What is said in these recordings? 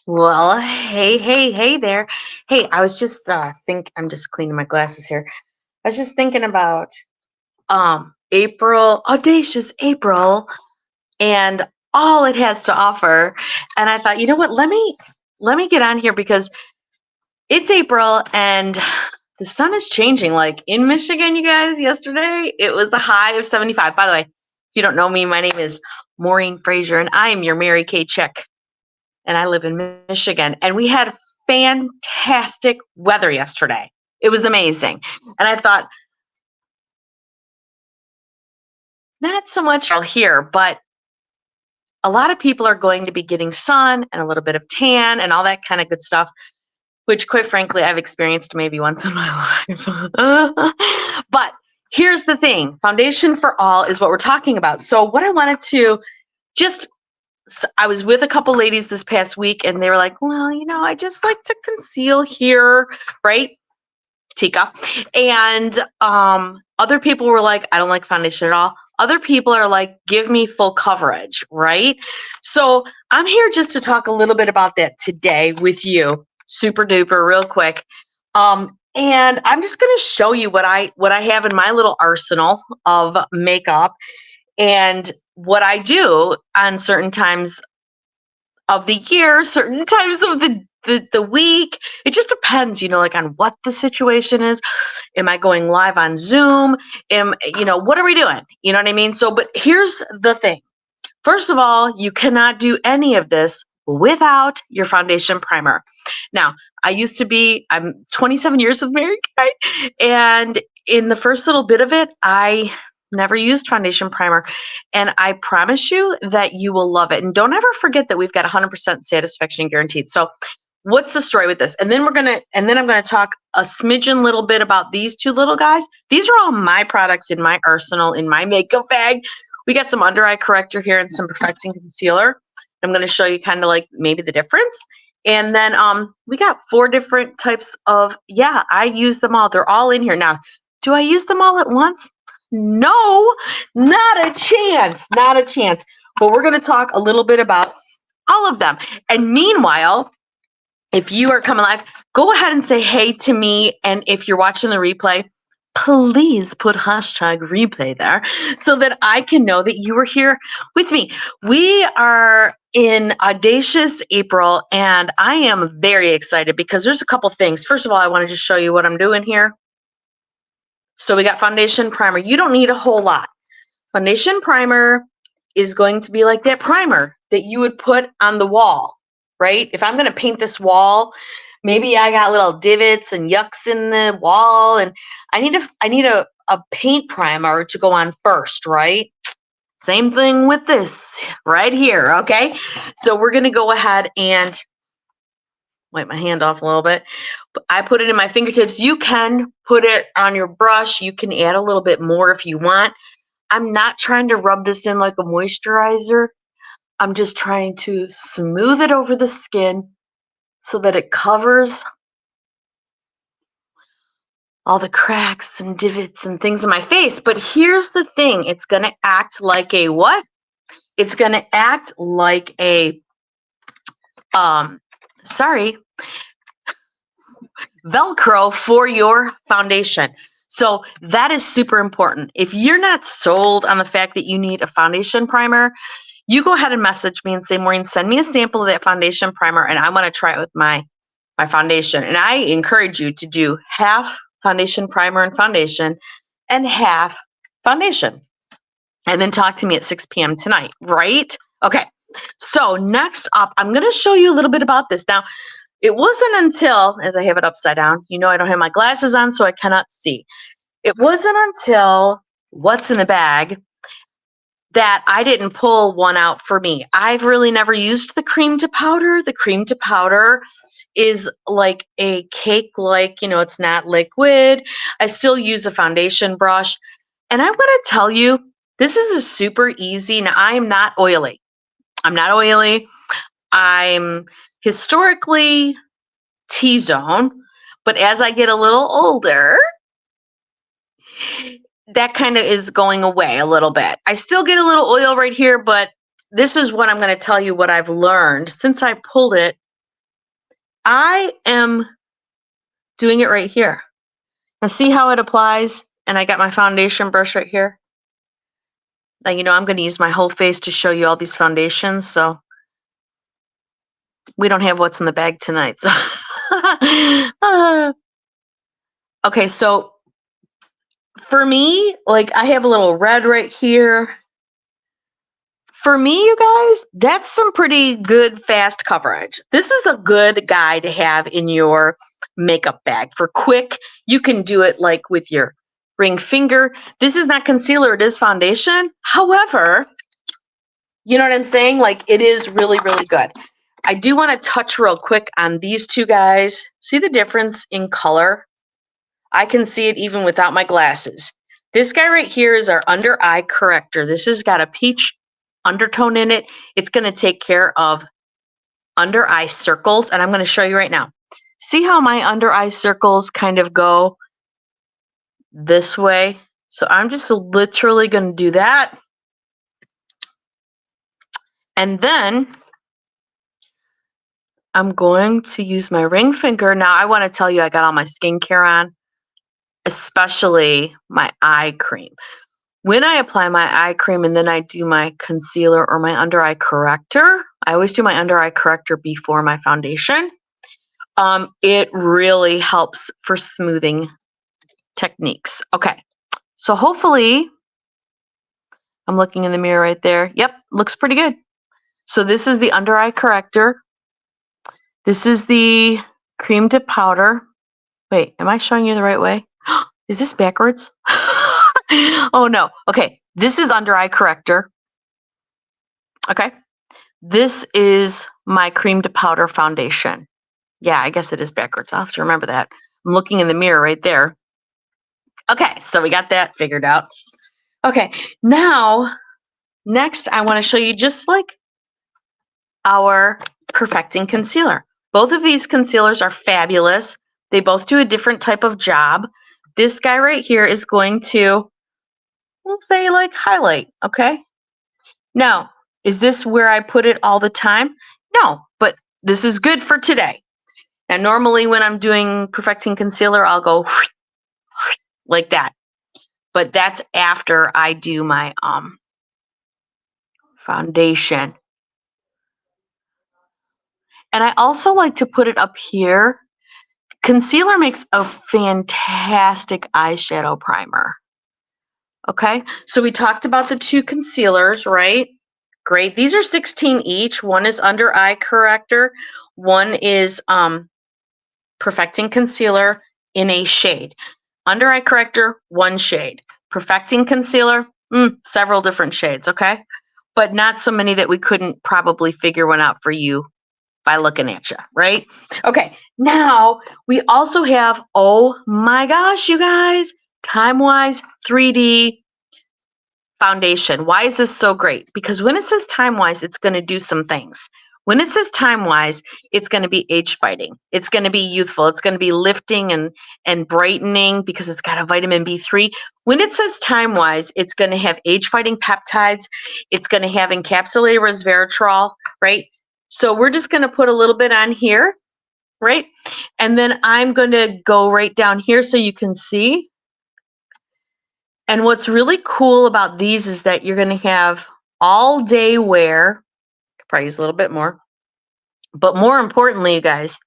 Well, hey there. Hey, I was just I'm just cleaning my glasses here. I was just thinking about April, audacious April and all it has to offer. And I thought, you know what? Let me get on here because it's April and the sun is changing. Like in Michigan, you guys, yesterday it was a high of 75. By the way, if you don't know me, my name is Maureen Frazier and I am your Mary Kay Chick. And I live in Michigan. And we had fantastic weather yesterday. It was amazing. And I thought, not so much out here, but a lot of people are going to be getting sun and a little bit of tan and all that kind of good stuff, which quite frankly, I've experienced maybe once in my life. But here's the thing, foundation for all is what we're talking about. So what I wanted to just I was with a couple ladies this past week and they were like, well, I just like to conceal here, right? Tika. And other people were like, I don't like foundation at all. Other people are like, give me full coverage, right? So I'm here just to talk a little bit about that today with you, super duper, real quick. And I'm just going to show you what I have in my little arsenal of makeup and what I do on certain times of the year, certain times of the week. It just depends, like on what the situation is. Am I going live on Zoom? What are we doing? You know what I mean? So, but here's the thing. First of all, you cannot do any of this without your foundation primer. Now, I'm 27 years with Mary Kay, and in the first little bit of it, I never used foundation primer. And I promise you that you will love it. And don't ever forget that we've got 100% satisfaction guaranteed. So what's the story with this? And then I'm going to talk a smidgen little bit about these two little guys. These are all my products in my arsenal, in my makeup bag. We got some under eye corrector here and some perfecting concealer. I'm going to show you kind of like maybe the difference. And then we got 4 different types of, I use them all. They're all in here. Now, do I use them all at once? No, not a chance, not a chance. But we're going to talk a little bit about all of them. And meanwhile, if you are coming live, go ahead and say hey to me. And if you're watching the replay, please put hashtag replay there so that I can know that you were here with me. We are in audacious April, and I am very excited because there's a couple things. First of all, I want to just show you what I'm doing here. So we got foundation primer. You don't need a whole lot. Foundation primer is going to be like that primer that you would put on the wall, right? If I'm going to paint this wall, maybe I got little divots and yucks in the wall, and I need a paint primer to go on first, right? Same thing with this right here, okay? So we're going to go ahead and wipe my hand off a little bit. I put it in my fingertips. You can put it on your brush. You can add a little bit more if you want. I'm not trying to rub this in like a moisturizer. I'm just trying to smooth it over the skin so that it covers all the cracks and divots and things in my face. But here's the thing. It's going to act like a what? It's going to act like a, Velcro for your foundation. So that is super important. If you're not sold on the fact that you need a foundation primer, you go ahead and message me and say, Maureen, send me a sample of that foundation primer and I want to try it with my foundation. And I encourage you to do half foundation primer and foundation and half foundation. And then talk to me at 6 p.m. tonight, right? Okay. So next up, I'm going to show you a little bit about this. Now, it wasn't until, as I have it upside down, I don't have my glasses on, so I cannot see. It wasn't until what's in the bag that I didn't pull one out for me. I've really never used the cream to powder. The cream to powder is like a cake, it's not liquid. I still use a foundation brush. And I'm going to tell you, this is a super easy. Now, I am not oily. I'm historically T-zone, but as I get a little older, that kind of is going away a little bit. I still get a little oil right here, but this is what I'm going to tell you what I've learned since I pulled it I am doing it right here. Now see how it applies? And I got my foundation brush right here. Now, you know, I'm going to use my whole face to show you all these foundations. So we don't have what's in the bag tonight. So, okay. So for me, like I have a little red right here. For me, you guys, that's some pretty good fast coverage. This is a good guy to have in your makeup bag for quick. You can do it like with your ring finger. This is not concealer, it is foundation. However, you know what I'm saying? Like it is really, really good. I do want to touch real quick on these two guys. See the difference in color? I can see it even without my glasses. This guy right here is our under eye corrector. This has got a peach undertone in it. It's going to take care of under eye circles, and I'm going to show you right now. See how my under eye circles kind of go this way? So I'm just literally going to do that. And then I'm going to use my ring finger. Now I want to tell you I got all my skincare on, especially my eye cream. When I apply my eye cream and then I do my concealer or my under eye corrector, I always do my under eye corrector before my foundation. It really helps for smoothing techniques. Okay, so hopefully, I'm looking in the mirror right there. Yep, looks pretty good. So this is the under eye corrector. This is the cream dip powder. Wait, am I showing you the right way? Is this backwards? Oh no. Okay, this is under eye corrector. Okay, this is my cream to powder foundation. Yeah, I guess it is backwards. I'll have to remember that. I'm looking in the mirror right there. Okay, so we got that figured out. Okay, now, next I want to show you just like our perfecting concealer. Both of these concealers are fabulous. They both do a different type of job. This guy right here is going to, we'll say like highlight, okay? Now, is this where I put it all the time? No, but this is good for today. Now, normally when I'm doing perfecting concealer, I'll go like that. But that's after I do my foundation. And I also like to put it up here. Concealer makes a fantastic eyeshadow primer. Okay, so we talked about the two concealers, right? Great. These are 16 each. One is under eye corrector. One is perfecting concealer in a shade. Under eye corrector, one shade. Perfecting concealer, several different shades, okay? But not so many that we couldn't probably figure one out for you by looking at you, right? Okay, now we also have, oh my gosh, you guys, Time-Wise 3D foundation. Why is this so great? Because when it says Time-Wise, it's going to do some things. When it says Time-Wise, it's going to be age fighting. It's going to be youthful. It's going to be lifting and brightening because it's got a vitamin B3. When it says Time-Wise, it's going to have age fighting peptides. It's going to have encapsulated resveratrol, right? So we're just going to put a little bit on here, right? And then I'm going to go right down here so you can see. And what's really cool about these is that you're going to have all day wear. Probably use a little bit more. But more importantly, you guys,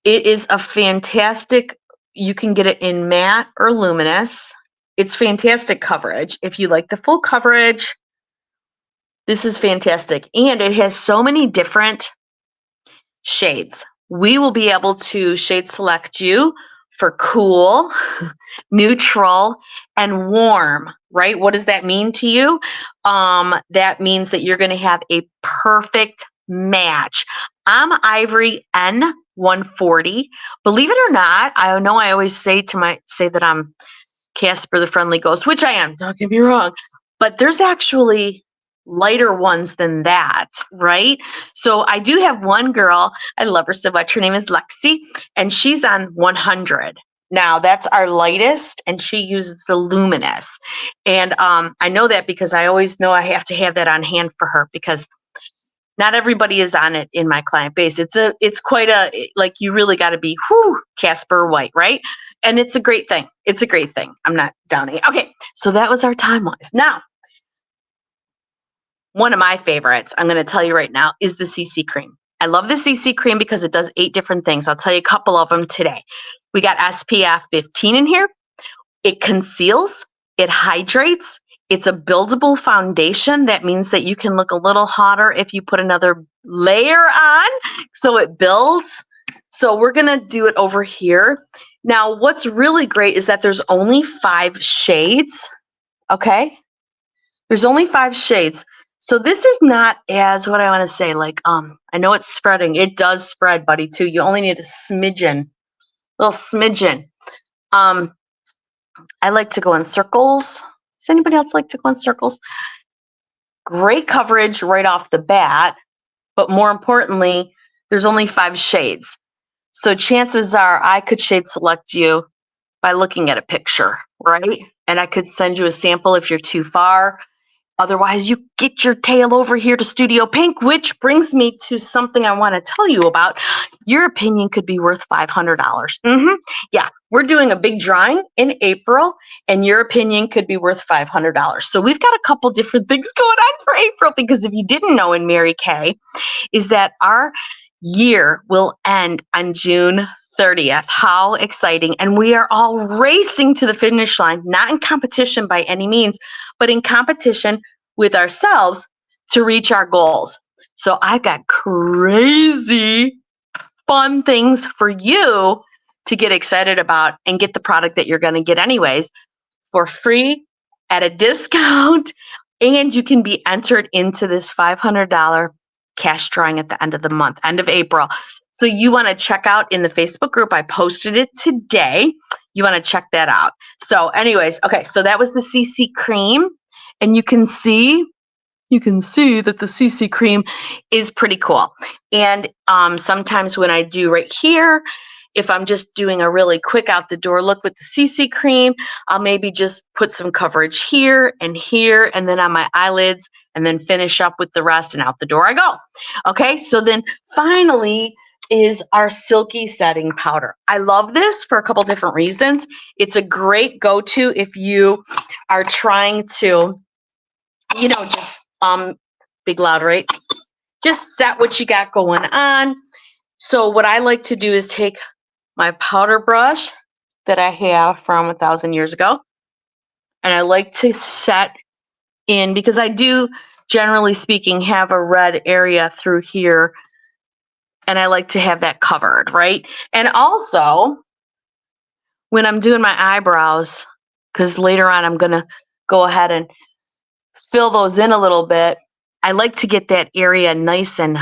it is a fantastic, you can get it in matte or luminous. It's fantastic coverage. If you like the full coverage, this is fantastic. And it has so many different shades. We will be able to shade select you for cool, neutral, and warm, right? What does that mean to you? That means that you're going to have a perfect match. I'm Ivory N140. Believe it or not, I know I always say that I'm Casper the Friendly Ghost, which I am, don't get me wrong, but there's actually lighter ones than that, right? So I do have one girl, I love her so much. Her name is Lexi, and she's on 100. Now that's our lightest, and she uses the luminous. And I know that because I always know I have to have that on hand for her because Not everybody is on it in my client base. It's quite like you really got to be Casper White, right? And it's a great thing. It's a great thing. I'm not downing it. Okay, so that was our time wise. Now, one of my favorites, I'm going to tell you right now, is the CC cream. I love the CC cream because it does 8 different things. I'll tell you a couple of them today. We got SPF 15 in here. It conceals, it hydrates, it's a buildable foundation. That means that you can look a little hotter if you put another layer on, so it builds. So we're gonna do it over here. Now, what's really great is that there's only 5 shades, okay? There's only 5 shades. So this is not as, what I wanna say, like, I know it's spreading. It does spread, buddy, too. You only need a smidgen, little smidgen. I like to go in circles. Does anybody else like to go in circles? Great coverage right off the bat, but more importantly, there's only 5 shades. So chances are I could shade select you by looking at a picture, right? And I could send you a sample if you're too far. Otherwise, you get your tail over here to Studio Pink, which brings me to something I want to tell you about. Your opinion could be worth $500. Yeah, we're doing a big drawing in April, and your opinion could be worth $500. So we've got a couple different things going on for April, because if you didn't know in Mary Kay, is that our year will end on June 30th. How exciting. And we are all racing to the finish line, not in competition by any means, but in competition with ourselves to reach our goals. So I've got crazy fun things for you to get excited about and get the product that you're going to get anyways for free at a discount. And you can be entered into this $500 cash drawing at the end of the month, end of April. So you want to check out in the Facebook group. I posted it today. You want to check that out. So anyways, okay, so that was the CC cream. And you can see that the CC cream is pretty cool. And sometimes when I do right here, if I'm just doing a really quick out the door look with the CC cream, I'll maybe just put some coverage here, and then on my eyelids, and then finish up with the rest, and out the door I go. Okay, so then finally is our silky setting powder. I love this for a couple different reasons. It's a great go-to if you are trying to, just big loud, right? Just set what you got going on. So what I like to do is take my powder brush that I have from 1,000 years ago, and I like to set in, because I do, generally speaking, have a red area through here, and I like to have that covered, right? And also, when I'm doing my eyebrows, because later on I'm going to go ahead and fill those in a little bit, I like to get that area nice and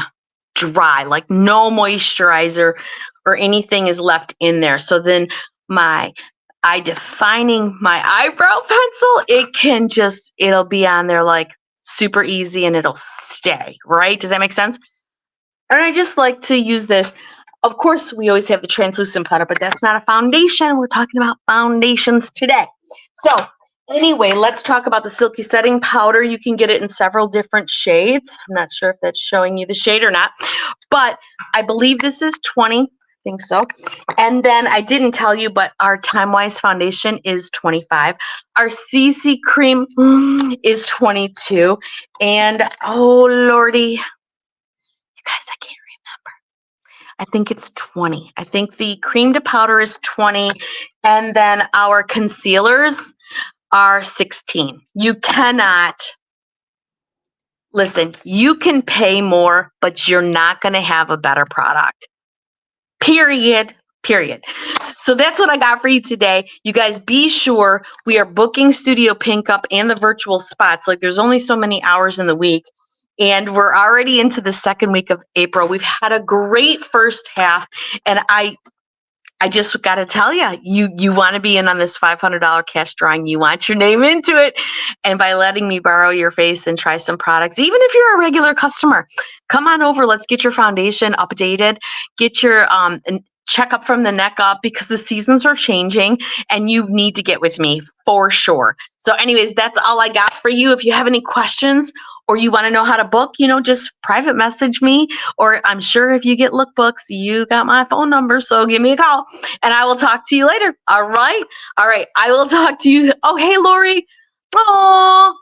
dry, like no moisturizer or anything is left in there. So then my eye defining my eyebrow pencil, it'll be on there like super easy, and it'll stay, right? Does that make sense? And I just like to use this. Of course, we always have the translucent powder, but that's not a foundation. We're talking about foundations today. So anyway, let's talk about the silky setting powder. You can get it in several different shades. I'm not sure if that's showing you the shade or not, but I believe this is 20. I think so. And then I didn't tell you, but our Time Wise foundation is 25. Our CC cream is 22. And oh Lordy, guys, I can't remember. I think it's 20. I think the cream to powder is 20. And then our concealers are 16. You cannot, listen, you can pay more, but you're not going to have a better product. Period. So that's what I got for you today. You guys, be sure we are booking Studio Pink up and the virtual spots. Like, there's only so many hours in the week. And we're already into the second week of April. We've had a great first half. And I just got to tell you, you want to be in on this $500 cash drawing. You want your name into it. And by letting me borrow your face and try some products, even if you're a regular customer, come on over. Let's get your foundation updated. Get your checkup from the neck up, because the seasons are changing and you need to get with me for sure. So anyways, that's all I got for you. If you have any questions or you want to know how to book, just private message me. Or I'm sure if you get lookbooks, you got my phone number. So give me a call and I will talk to you later. All right. All right. I will talk to you. Oh, hey, Lori. Oh,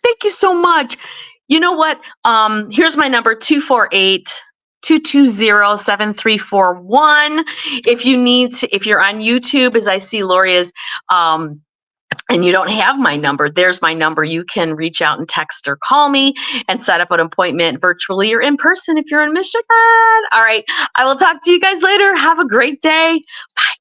thank you so much. You know what? Here's my number, 248-220-7341. If you need to, if you're on YouTube, as I see Lori is, and you don't have my number, there's my number. You can reach out and text or call me and set up an appointment virtually or in person if you're in Michigan. All right. I will talk to you guys later. Have a great day. Bye.